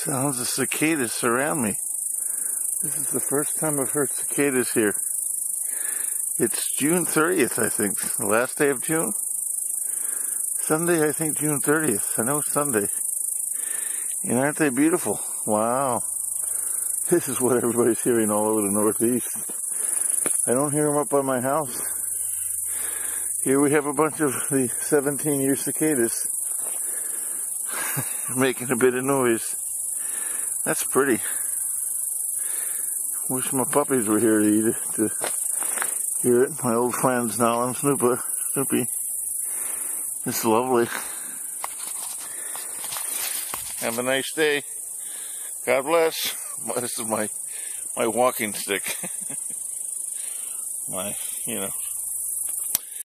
Sounds of cicadas surround me. This is the first time I've heard cicadas here. It's June 30th, I think. The last day of June. Sunday, I think June 30th. I know it's Sunday. And aren't they beautiful? Wow. This is what everybody's hearing all over the Northeast. I don't hear them up by my house. Here we have a bunch of the 17-year cicadas making a bit of noise. That's pretty. Wish my puppies were here to eat it, to hear it. My old friends, Nala and Snoopy. It's lovely. Have a nice day. God bless. This is my walking stick. My,